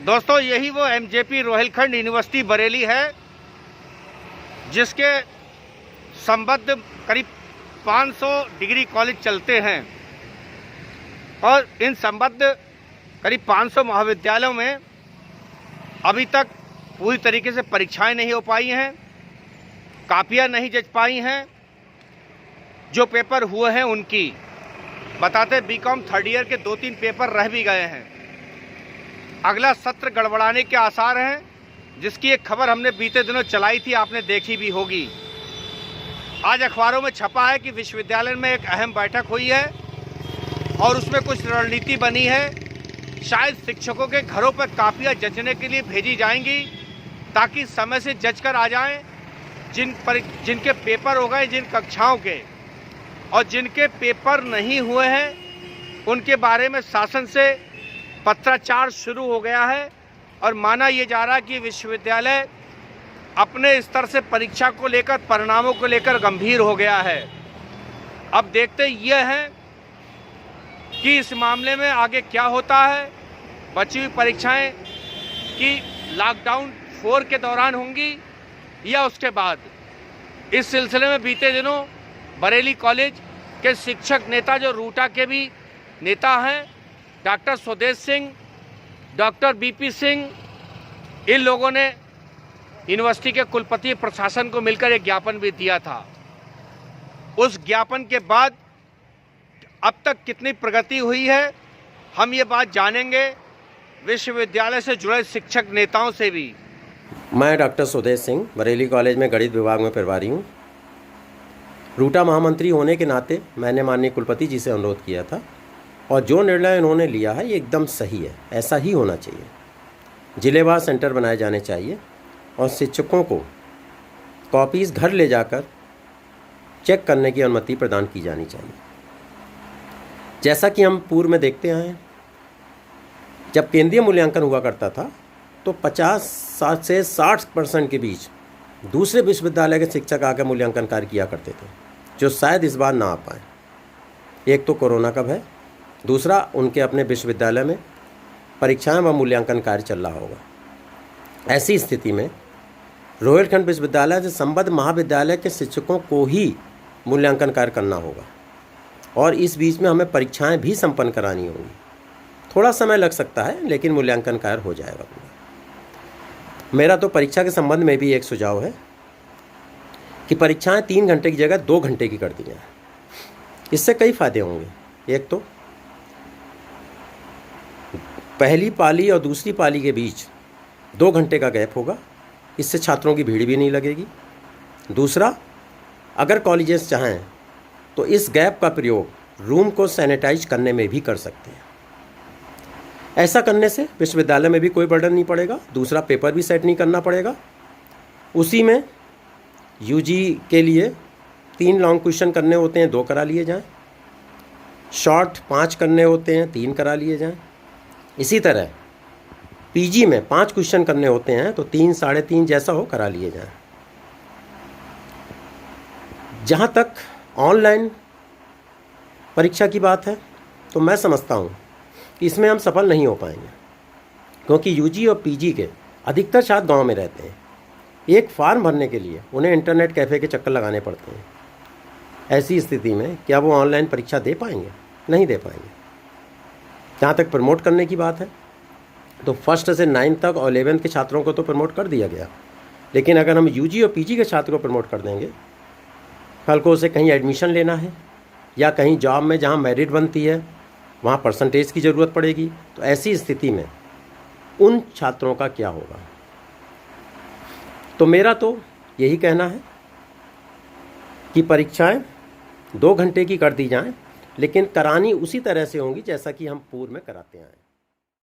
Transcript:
दोस्तों यही वो एमजेपी रोहिलखंड यूनिवर्सिटी बरेली है जिसके संबद्ध करीब 500 डिग्री कॉलेज चलते हैं और इन संबद्ध करीब 500 महाविद्यालयों में अभी तक पूरी तरीके से परीक्षाएं नहीं हो पाई हैं, कापियां नहीं जच पाई हैं। जो पेपर हुए हैं उनकी बताते बीकॉम थर्ड ईयर के 2-3 पेपर रह भी गए हैं। अगला सत्र गड़बड़ाने के आसार हैं, जिसकी एक खबर हमने बीते दिनों चलाई थी, आपने देखी भी होगी। आज अखबारों में छपा है कि विश्वविद्यालय में एक अहम बैठक हुई है और उसमें कुछ रणनीति बनी है। शायद शिक्षकों के घरों पर कापियां जचने के लिए भेजी जाएंगी ताकि समय से जच कर आ जाएं। जिनके पेपर हो गए जिन कक्षाओं के और जिनके पेपर नहीं हुए हैं उनके बारे में शासन से पत्राचार शुरू हो गया है और माना ये जा रहा है कि विश्वविद्यालय अपने स्तर से परीक्षा को लेकर, परिणामों को लेकर गंभीर हो गया है। अब देखते यह है कि इस मामले में आगे क्या होता है। बची हुई परीक्षाएं कि लॉकडाउन 4 के दौरान होंगी या उसके बाद। इस सिलसिले में बीते दिनों बरेली कॉलेज के शिक्षक नेता, जो रूटा के भी नेता हैं, डॉक्टर स्वदेश सिंह, डॉक्टर बीपी सिंह, इन लोगों ने यूनिवर्सिटी के कुलपति प्रशासन को मिलकर एक ज्ञापन भी दिया था। उस ज्ञापन के बाद अब तक कितनी प्रगति हुई है हम ये बात जानेंगे विश्वविद्यालय से जुड़े शिक्षक नेताओं से भी। मैं डॉक्टर स्वदेश सिंह बरेली कॉलेज में गणित विभाग में प्रभारी हूँ। रूटा महामंत्री होने के नाते मैंने माननीय कुलपति जी से अनुरोध किया था और जो निर्णय उन्होंने लिया है ये एकदम सही है। ऐसा ही होना चाहिए। जिलेवार सेंटर बनाए जाने चाहिए और शिक्षकों को कॉपीज़ घर ले जाकर चेक करने की अनुमति प्रदान की जानी चाहिए। जैसा कि हम पूर्व में देखते आए हैं, जब केंद्रीय मूल्यांकन हुआ करता था तो 50 से 60% के बीच दूसरे विश्वविद्यालय के शिक्षक आकर मूल्यांकन कार्य किया करते थे, जो शायद इस बार ना आ पाए। एक तो कोरोना का भय, दूसरा उनके अपने विश्वविद्यालय में परीक्षाएं व मूल्यांकन कार्य चल रहा होगा। ऐसी स्थिति में रोहिलखंड विश्वविद्यालय से संबद्ध महाविद्यालय के शिक्षकों को ही मूल्यांकन कार्य करना होगा और इस बीच में हमें परीक्षाएं भी संपन्न करानी होंगी। थोड़ा समय लग सकता है लेकिन मूल्यांकन कार्य हो जाएगा पूरा। मेरा तो परीक्षा के संबंध में भी एक सुझाव है कि परीक्षाएं 3 घंटे की जगह 2 घंटे की कर दी जाएं। इससे कई फायदे होंगे। एक तो पहली पाली और दूसरी पाली के बीच 2 घंटे का गैप होगा, इससे छात्रों की भीड़ भी नहीं लगेगी। दूसरा, अगर कॉलेजेस चाहें तो इस गैप का प्रयोग रूम को सैनिटाइज करने में भी कर सकते हैं। ऐसा करने से विश्वविद्यालय में भी कोई बर्डन नहीं पड़ेगा। दूसरा, पेपर भी सेट नहीं करना पड़ेगा। उसी में यूजी के लिए 3 लॉन्ग क्वेश्चन करने होते हैं, 2 करा लिए जाएं। शॉर्ट 5 करने होते हैं, 3 करा लिए जाएं। इसी तरह पीजी में 5 क्वेश्चन करने होते हैं तो 3, 3.5 जैसा हो करा लिए जाएं। जहाँ तक ऑनलाइन परीक्षा की बात है तो मैं समझता हूँ कि इसमें हम सफल नहीं हो पाएंगे, क्योंकि यूजी और पीजी के अधिकतर छात्र गांव में रहते हैं। एक फॉर्म भरने के लिए उन्हें इंटरनेट कैफ़े के चक्कर लगाने पड़ते हैं। ऐसी स्थिति में क्या वो ऑनलाइन परीक्षा दे पाएंगे? नहीं दे पाएंगे। जहाँ तक प्रमोट करने की बात है तो 1st से 9th तक और 11th के छात्रों को तो प्रमोट कर दिया गया, लेकिन अगर हम यूजी और पीजी के छात्र को प्रमोट कर देंगे, कल को उसे कहीं एडमिशन लेना है या कहीं जॉब में जहाँ मेरिट बनती है वहाँ परसेंटेज की ज़रूरत पड़ेगी, तो ऐसी स्थिति में उन छात्रों का क्या होगा। तो मेरा तो यही कहना है कि परीक्षाएं 2 घंटे की कर दी जाएं, लेकिन करानी उसी तरह से होंगी जैसा कि हम पूर्व में कराते हैं।